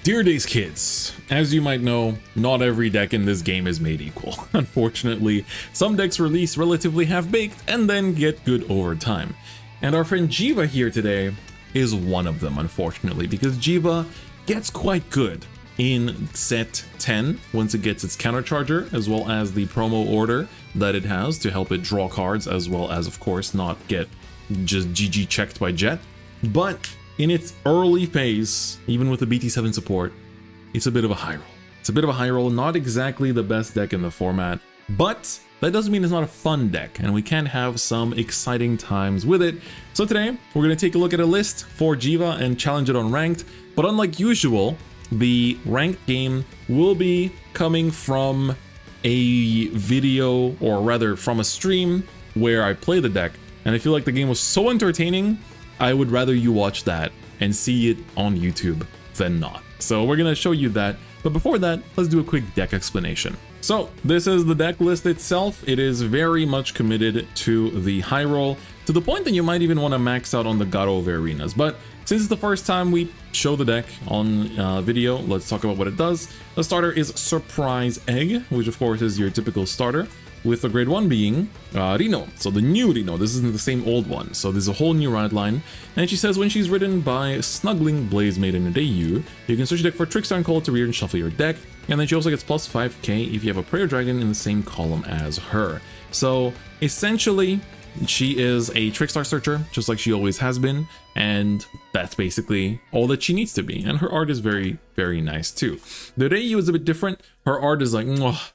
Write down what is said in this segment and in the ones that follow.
Dear Days kids, as you might know, not every deck in this game is made equal. Unfortunately, some decks release relatively half-baked and then get good over time. And our friend Jheva here today is one of them, unfortunately, because Jheva gets quite good in set 10 once it gets its countercharger, as well as the promo order that it has to help it draw cards, as well as, of course, not get just GG checked by Jet. But in its early phase, even with the BT7 support, it's a bit of a high roll. It's a bit of a high roll, not exactly the best deck in the format, but that doesn't mean it's not a fun deck, and we can have some exciting times with it. So today, we're going to take a look at a list for Jheva and challenge it on ranked, but unlike usual, the ranked game will be coming from a video, or rather from a stream, where I play the deck, and I feel like the game was so entertaining, I would rather you watch that and see it on YouTube than not. So we're gonna show you that, but before that, let's do a quick deck explanation. So this is the deck list itself. It is very much committed to the high roll, to the point that you might even want to max out on the Garo of arenas. But since it's the first time we show the deck on video, let's talk about what it does. The starter is Surprise Egg, which of course is your typical starter, with the grade 1 being Reno. So the new Reno, this isn't the same old one. So there's a whole new ride line. And she says when she's ridden by Snuggling Blaze Maiden and Dayu, you can search your deck for Trickstar and call it to rear and shuffle your deck. And then she also gets plus 5k if you have a Prayer Dragon in the same column as her. So essentially, she is a Trickstar searcher, just like she always has been, and that's basically all that she needs to be. And her art is very, very nice too. The Ryu is a bit different. Her art is like,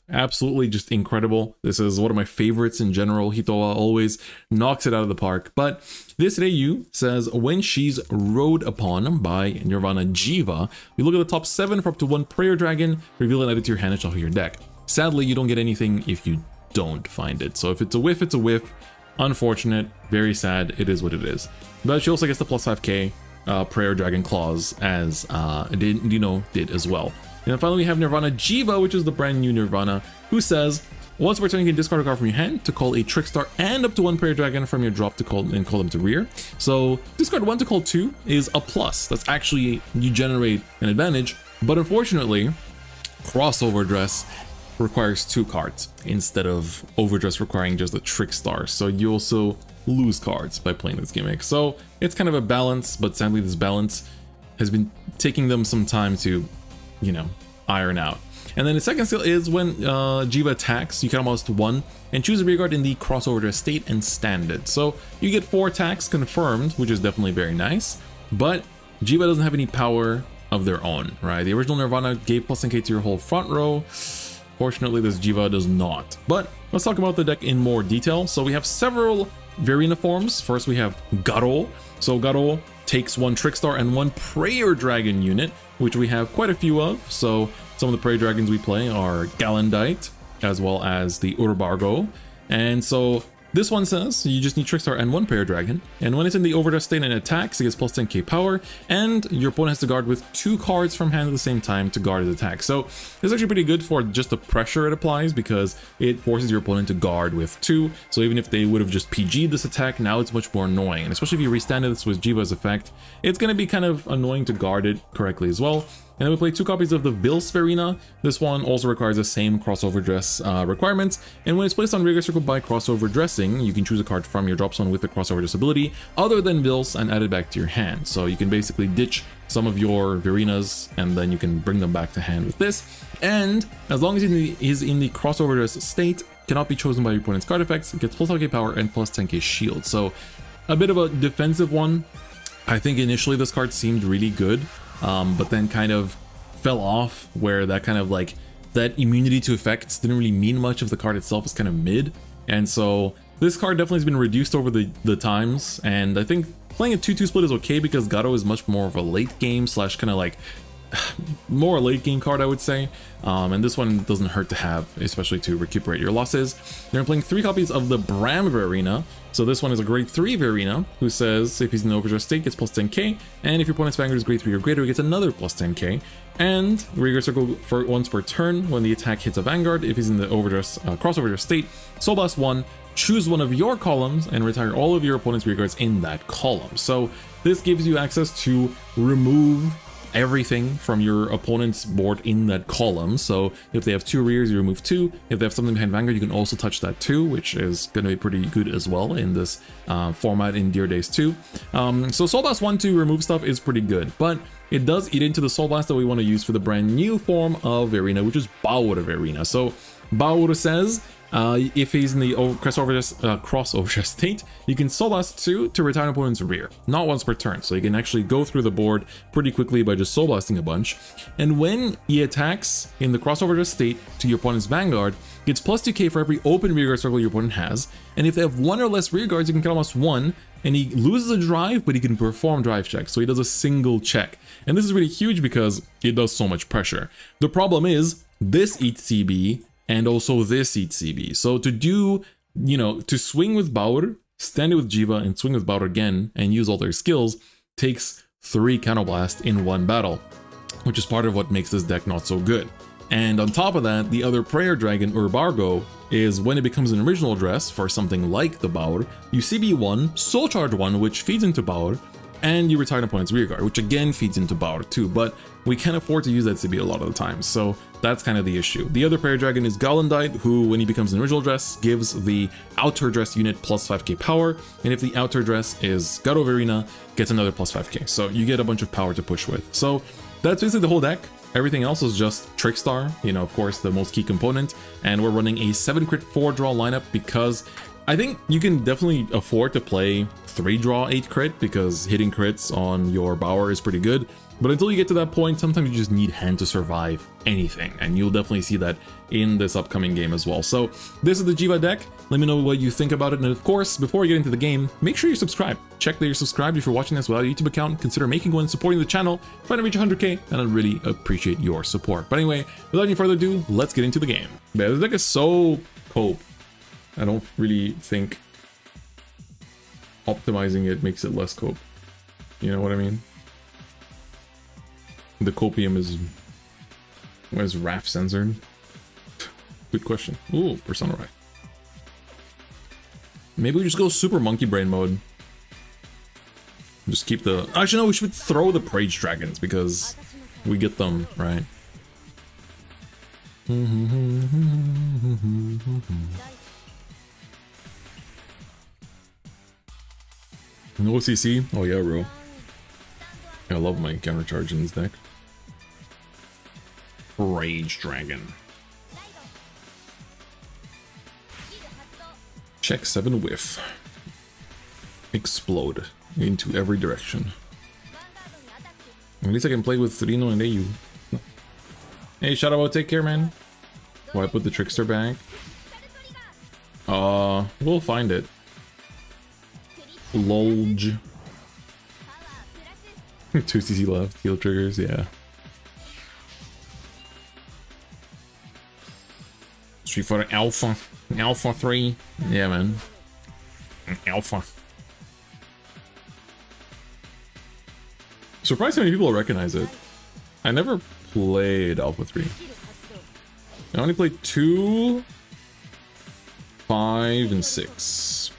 absolutely just incredible. This is one of my favorites in general. Hitowa always knocks it out of the park. But this Ryu says, when she's rode upon by Nirvana Jheva, you look at the top 7 for up to 1 Prayer Dragon, reveal and add it to your hand and shuffle your deck. Sadly, you don't get anything if you don't find it. So if it's a whiff, it's a whiff. Unfortunate, very sad, it is what it is. But she also gets the plus 5k Prayer Dragon clause, as Dino did as well. And then finally we have Nirvana Jheva, which is the brand new Nirvana, who says, once per turn you can discard a card from your hand to call a Trickstar and up to 1 Prayer Dragon from your drop to call them to rear. So discard 1 to call 2 is a plus. That's actually, you generate an advantage, but unfortunately, Crossover Dress requires 2 cards instead of Overdress requiring just a Trickstar. So you also lose cards by playing this gimmick. So it's kind of a balance, but sadly this balance has been taking them some time to, you know, iron out. And then the second skill is when Jheva attacks, you can almost 1 and choose a rear guard in the Crossover Dress state and stand it. So you get 4 attacks confirmed, which is definitely very nice, but Jheva doesn't have any power of their own, right? The original Nirvana gave plus 10k to your whole front row. Fortunately, this Jheva does not. But let's talk about the deck in more detail. So we have several Verena forms. First, we have Garo. So Garo takes 1 Trickstar and 1 Prayer Dragon unit, which we have quite a few of. So some of the Prayer Dragons we play are Galandite, as well as the Urbargo. And so this one says you just need Trickstar and 1 Prayer Dragon, and when it's in the Overdress state and attacks, it gets plus 10k power, and your opponent has to guard with 2 cards from hand at the same time to guard his attack. So this is actually pretty good for just the pressure it applies, because it forces your opponent to guard with 2. So even if they would have just PG'd this attack, now it's much more annoying, and especially if you restand this with Jheva's effect, it's going to be kind of annoying to guard it correctly as well. And then we play 2 copies of the Vils Verena. This one also requires the same Crossover Dress requirements, and when it's placed on Rigor Circle by Crossover Dressing, you can choose a card from your drop zone with the Crossover Dress ability other than Vils and add it back to your hand. So you can basically ditch some of your Verenas and then you can bring them back to hand with this. And as long as it is in the Crossover Dress state, cannot be chosen by your opponent's card effects, it gets plus 5k power and plus 10k shield. So a bit of a defensive one. I think initially this card seemed really good, but then kind of fell off, where that kind of like that immunity to effects didn't really mean much if the card itself is kind of mid. And so this card definitely has been reduced over the times, and I think playing a 2-2 split is okay because Garo is much more of a late game slash kind of like more a late game card, I would say, and this one doesn't hurt to have, especially to recuperate your losses. They're playing 3 copies of the Bram Verena. So this one is a grade 3 Verena, who says if he's in the Overdress state, gets plus 10k, and if your opponent's Vanguard is grade 3 or greater, he gets another plus 10k. And Rigor Circle for once per turn when the attack hits a Vanguard. If he's in the Overdress Crossover Dress state, Soul Blast 1, choose one of your columns and retire all of your opponent's rear guards in that column. So this gives you access to remove everything from your opponent's board in that column. So if they have 2 rears, you remove 2. If they have something behind Vanguard, you can also touch that too, which is going to be pretty good as well in this format in Dear Days 2. So Soul Blast 1 to remove stuff is pretty good, but it does eat into the Soul Blast that we want to use for the brand new form of Arena, which is Baur of Arena. So Baur says, if he's in the crossover state, you can Soul Blast 2 to retire an opponent's rear, not once per turn. So you can actually go through the board pretty quickly by just Soul Blasting a bunch. And when he attacks in the crossover state to your opponent's Vanguard, gets plus 2k for every open rearguard circle your opponent has. And if they have 1 or less rearguards, you can get almost 1. And he loses a drive, but he can perform drive checks. So he does a single check. And this is really huge because it does so much pressure. The problem is this eats CB and also this eats CB. So to do, you know, to swing with Baur, stand it with Jheva, and swing with Baur again and use all their skills takes 3 Counterblast in 1 battle, which is part of what makes this deck not so good. And on top of that, the other Prayer Dragon Urbargo is when it becomes an original address for something like the Baur, you CB1, Soul Charge 1, which feeds into Baur, and you retire an opponent's rearguard, which again feeds into Baur too, but we can't afford to use that CB a lot of the time, so that's kind of the issue. The other Prayer Dragon is Galendite, who, when he becomes an original address, gives the outer address unit plus 5k power, and if the outer address is God of Arena, gets another plus 5k, so you get a bunch of power to push with. So that's basically the whole deck. Everything else is just Trickstar, you know, of course, the most key component, and we're running a 7 crit 4 draw lineup because I think you can definitely afford to play 3 draw 8 crit because hitting crits on your Baur is pretty good. But until you get to that point, sometimes you just need hand to survive anything, and you'll definitely see that in this upcoming game as well. So this is the Jheva deck. Let me know what you think about it, and of course, before we get into the game, make sure you subscribe. Check that you're subscribed. If you're watching this without a YouTube account, consider making one, supporting the channel, trying to reach 100k, and I'd really appreciate your support. But anyway, without any further ado, let's get into the game. Yeah, this deck is so cope. I don't really think optimizing it makes it less cope. You know what I mean? The Copium is... What is RAF censored? Good question. Ooh, Persona Right. Maybe we just go super monkey brain mode. Just keep the... Actually, no, we should throw the Prage Dragons because we get them, right? No CC? Oh yeah, bro. I love my counter charge in this deck. Rage Dragon. Check 7 whiff. Explode into every direction. At least I can play with Rino and AU. Hey, Shadowbow, take care, man. Why put the Trickster back? We'll find it. Lolge. 2 CC left, heal triggers, yeah. Street Fighter Alpha. Alpha 3. Yeah, man. Alpha. Surprised how many people recognize it. I never played Alpha 3. I only played 2, 5, and 6.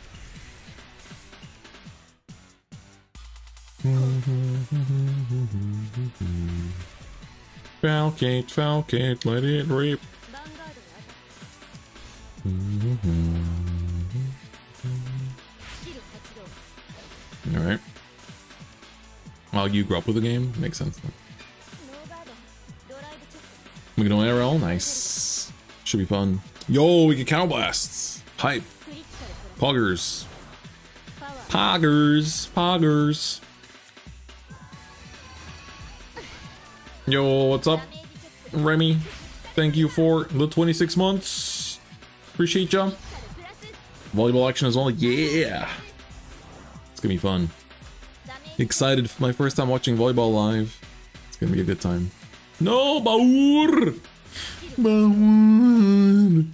Falcate, Falcate, let it rip. Alright. Well, you grew up with the game? Makes sense then. We can do an ARL? Nice. Should be fun. Yo, we get counterblasts. Hype. Poggers. Poggers. Poggers. Yo, what's up, Remy? Thank you for the 26 months. Appreciate ya. Volleyball action as well. Yeah. It's gonna be fun. Excited for my first time watching volleyball live. It's gonna be a good time. No, Baur! Baur!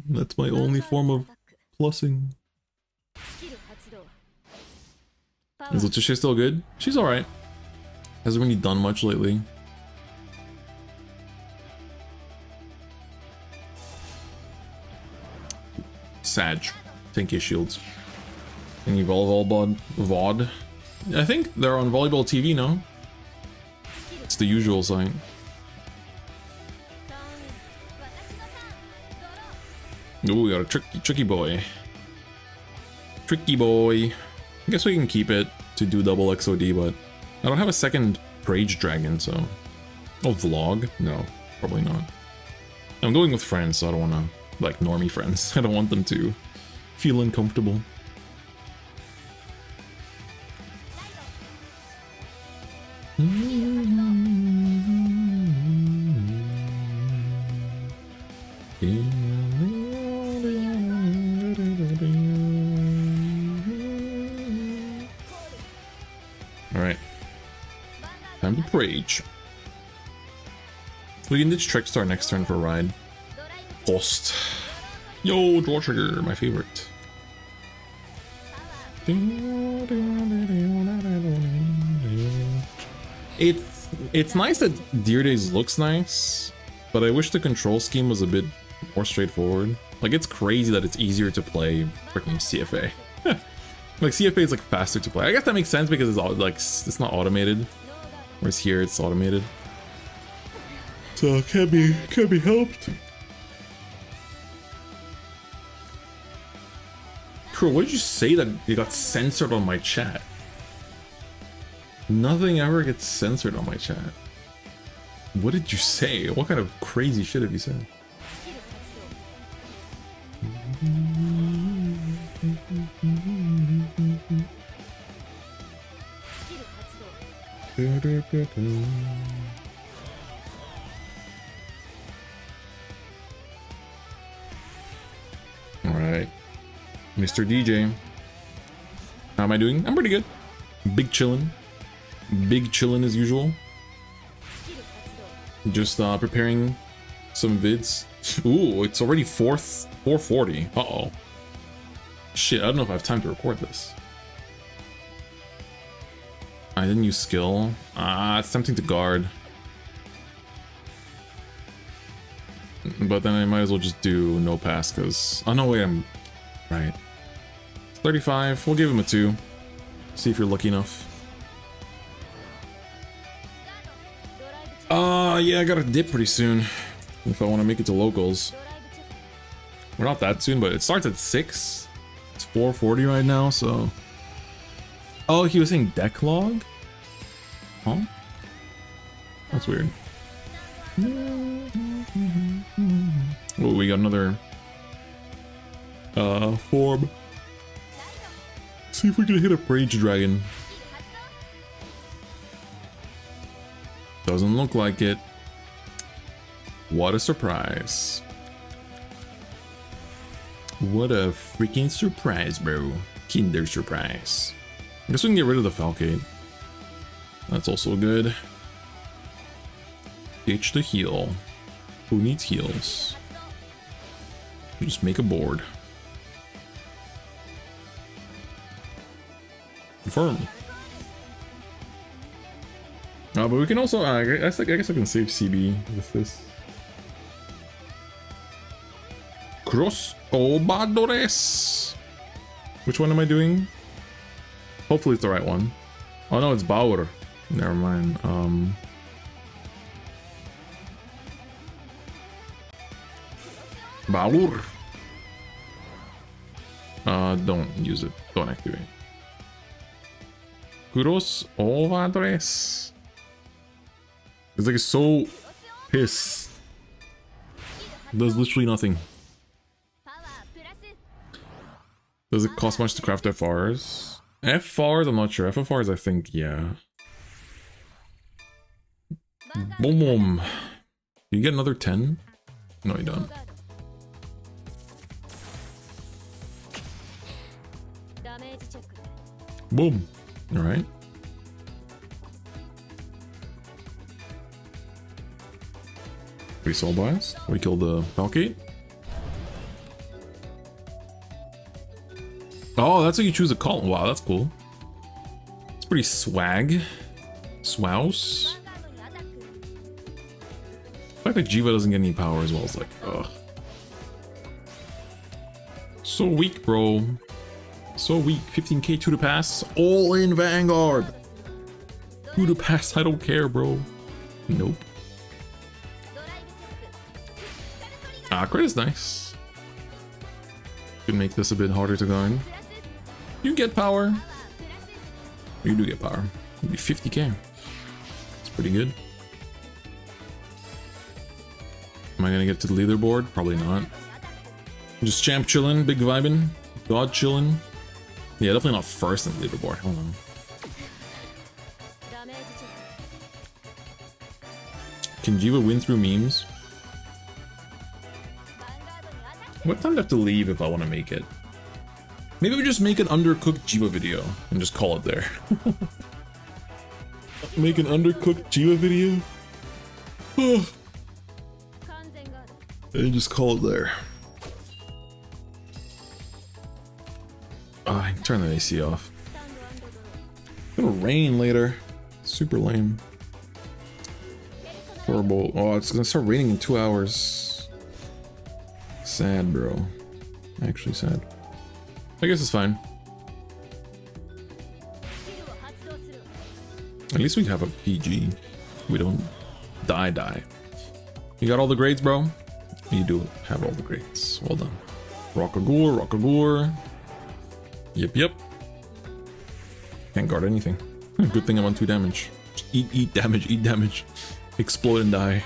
That's my only form of plussing. Is Letitia still good? She's alright. Hasn't really done much lately. Sag. 10k shields. Can you evolve all VOD? I think they're on Volleyball TV, no? It's the usual sign. Ooh, we got a tricky boy. Tricky boy. I guess we can keep it to do double XOD, but I don't have a second Rage Dragon, so... Oh, vlog? No, probably not. I'm going with friends, so I don't want to... Like, normie friends. I don't want them to feel uncomfortable. Alright. Time to Rage. We can ditch Trickstar next turn for a ride. Post. Yo, draw trigger, my favorite. It's nice that Deer Days looks nice, but I wish the control scheme was a bit more straightforward. Like, it's crazy that it's easier to play freaking CFA. Like, CFA is like faster to play. I guess that makes sense because it's all, like, it's not automated, whereas here it's automated. So it can't be helped. Bro, what did you say that you got censored on my chat? Nothing ever gets censored on my chat. What did you say? What kind of crazy shit have you said? Alright. Mr. DJ. How am I doing? I'm pretty good. Big chillin'. Big chillin' as usual. Just preparing some vids. Ooh, it's already 4:40. Uh-oh. Shit, I don't know if I have time to record this. I didn't use skill. It's tempting to guard. But then I might as well just do no pass, because... Oh, no, wait, I'm... Right. 35. We'll give him a 2. See if you're lucky enough. Yeah, I gotta dip pretty soon. If I want to make it to locals. We're not that soon, but it starts at 6. It's 4:40 right now, so... Oh, he was saying deck log? Huh? That's weird. Oh, we got another... form. See if we can hit a Rage Dragon. Doesn't look like it. What a surprise. What a freaking surprise, bro. Kinder surprise. I guess we can get rid of the Falcate. That's also good. Ditch the heal. Who needs heals? Just make a board. Confirm. But we can also, I guess I can save CB with this. Cross Obadores. Which one am I doing? Hopefully it's the right one. Oh no, it's Bauer. Never mind. Bauer. Don't use it. Don't activate. Cross Obadores. It's like it's so pissed. Does literally nothing. Does it cost much to craft FRs? FRs, I'm not sure. FFRs, I think, yeah. Boom, boom. You get another 10? No, you don't. Boom. Alright. We Soul Blast. We killed the Falcate. Oh, that's how you choose a call. Wow, that's cool. It's pretty swag. Swouse. The fact that Jheva doesn't get any power as well is like, ugh. So weak, bro. So weak. 15k to the pass. All in Vanguard. To the pass. I don't care, bro. Nope. Ah, crit is nice. Could make this a bit harder to guard. You get power. You do get power. Maybe 50k. It's pretty good. Am I gonna get to the leaderboard? Probably not. Just champ chillin', big vibin', god chillin'. Yeah, definitely not first in the leaderboard. Hold on. Can Jheva win through memes? What time do I have to leave if I want to make it? Maybe we just make an undercooked Jheva video and just call it there. Make an undercooked Jheva video? And just call it there. Oh, I can turn the AC off. It's gonna rain later. Super lame. Horrible. Oh, it's gonna start raining in 2 hours. Sad, bro. Actually sad. I guess it's fine. At least we have a PG. We don't die. You got all the grades, bro? You do have all the grades. Well done. Rockagore. Yep. Can't guard anything. Good thing I'm on 2 damage. Just eat damage. Explode and die.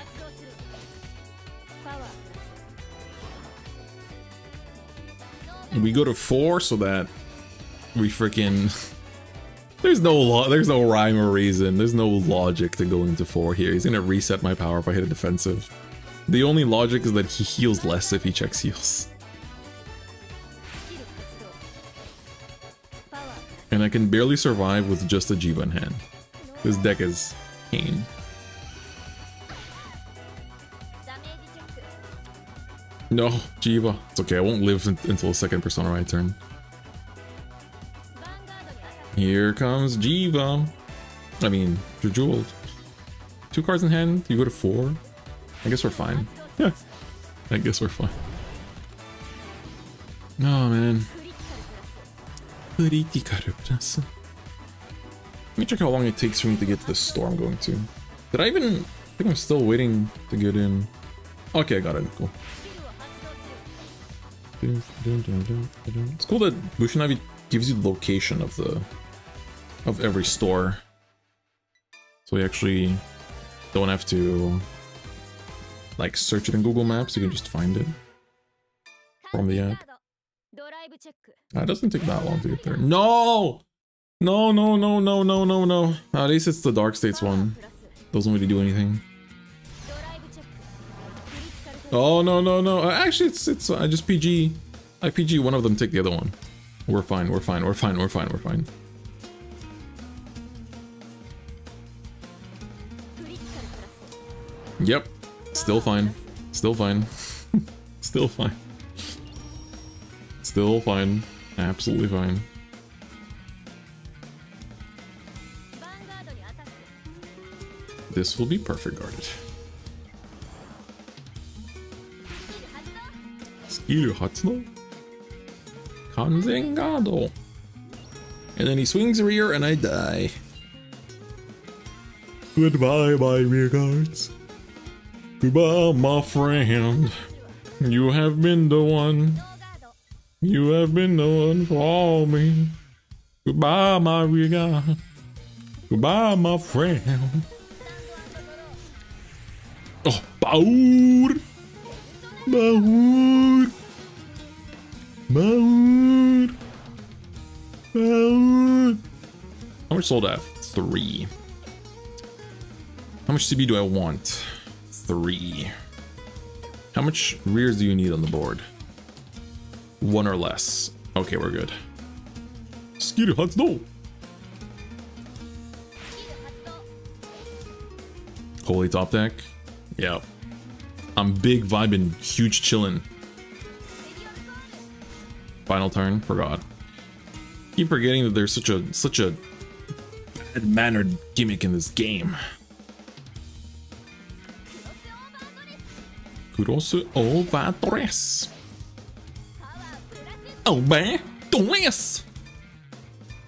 We go to 4 so that we freaking... There's no rhyme or reason. There's no logic to going to 4 here. He's gonna reset my power if I hit a defensive. The only logic is that he heals less if he checks heals. And I can barely survive with just a Jheva in hand. This deck is pain. No, Jheva. It's okay, I won't live until the second Persona Right turn. Here comes Jheva. I mean, you're jeweled. 2 cards in hand, you go to 4. I guess we're fine. Yeah, I guess we're fine. Oh man. Let me check how long it takes for me to get to the store I'm going to. Did I even... I think I'm still waiting to get in. Okay, I got it. Cool. It's cool that Bushinavi gives you the location of every store. So you actually don't have to like search it in Google Maps, you can just find it from the app. It doesn't take that long to get there. No! No. At least it's the Dark States one. Doesn't really do anything. Oh, no. Actually, it's I just PG. I PG one of them, take the other one. We're fine. Yep. Still fine. Absolutely fine. This will be perfect guarded. Skill Hatsuno? Kanzengado. And then he swings rear and I die. Goodbye, my rear guards. Goodbye, my friend. You have been the one. You have been the one for me. Goodbye, my rear guard. Goodbye, my friend. Oh, Baur! How much sold I have? 3. How much CB do I want? 3. How much rears do you need on the board? 1 or less. Okay, we're good. Skill Hatsuno! Holy top deck. Yep. I'm big vibing, huge chillin'. Final turn, forgot. Keep forgetting that there's such a bad-mannered gimmick in this game. Kurosu Ovadores. Ovadores.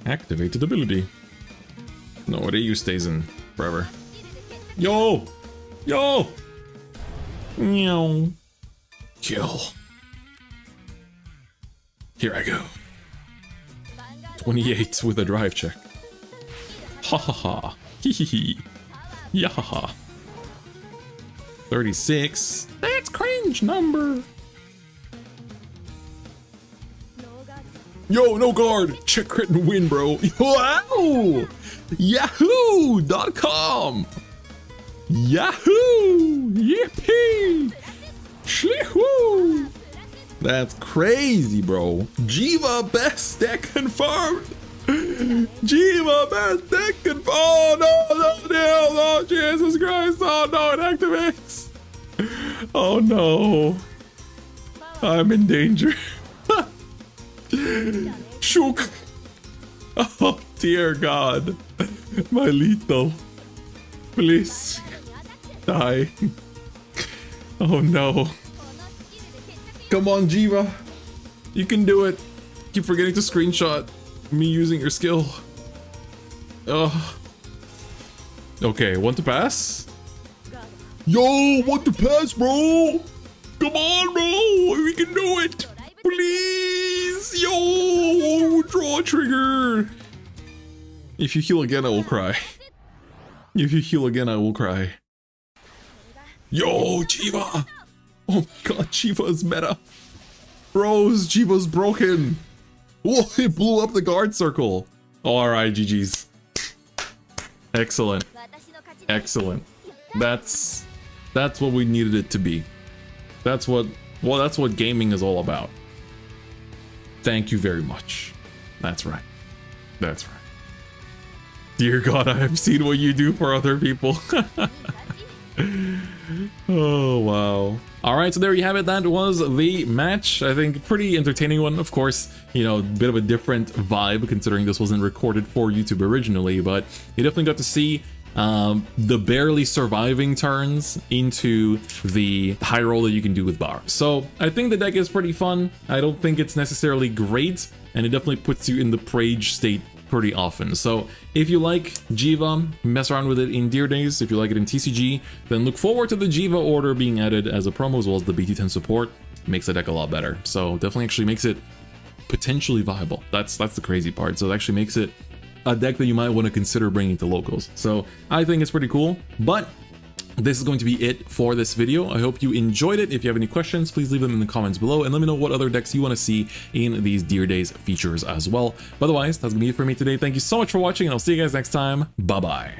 Activated ability. No, Ryu stays in forever. Yo! Yo! Meow. Kill. Here I go. 28 with a drive check. Ha ha ha. Hee hee hee. Yeah ha ha. 36. That's cringe number. Yo, no guard. Check crit and win, bro. Wow. Yahoo.com. Yahoo. Yippee. Shlihu. That's crazy, bro. Jheva best deck confirmed. Jheva best deck confirmed. Oh no, no, no, no, Jesus Christ. Oh no, it activates. Oh no. I'm in danger. Shook. Oh dear God. My lethal. Please. Die. Oh no. Come on, Jheva. You can do it. Keep forgetting to screenshot me using your skill. Ugh. Okay, want to pass? Yo, want to pass, bro? Come on, bro. We can do it. Please. Yo, draw a trigger. If you heal again, I will cry. If you heal again, I will cry. Yo, Jheva. Oh my god, Jheva is meta. Bros, Jheva's broken. Whoa, it blew up the guard circle. Oh, alright, GG's. Excellent. Excellent. That's what we needed it to be. That's what gaming is all about. Thank you very much. That's right. That's right. Dear God, I have seen what you do for other people. Oh, wow. Alright, so there you have it. That was the match. I think pretty entertaining one. Of course, you know, a bit of a different vibe considering this wasn't recorded for YouTube originally, but you definitely got to see the barely surviving turns into the high roll that you can do with bar. So I think the deck is pretty fun. I don't think it's necessarily great, and it definitely puts you in the Prage state pretty often. So if you like Jheva, mess around with it in Deer Days. If you like it in TCG, then look forward to the Jheva order being added as a promo, as well as the BT10 support. Makes the deck a lot better. So definitely actually makes it potentially viable. That's the crazy part. So it actually makes it a deck that you might want to consider bringing to locals. So I think it's pretty cool. But this is going to be it for this video. I hope you enjoyed it. If you have any questions, please leave them in the comments below and let me know what other decks you want to see in these Deer Days features as well. But otherwise, that's gonna be it for me today. Thank you so much for watching, and I'll see you guys next time. Bye bye.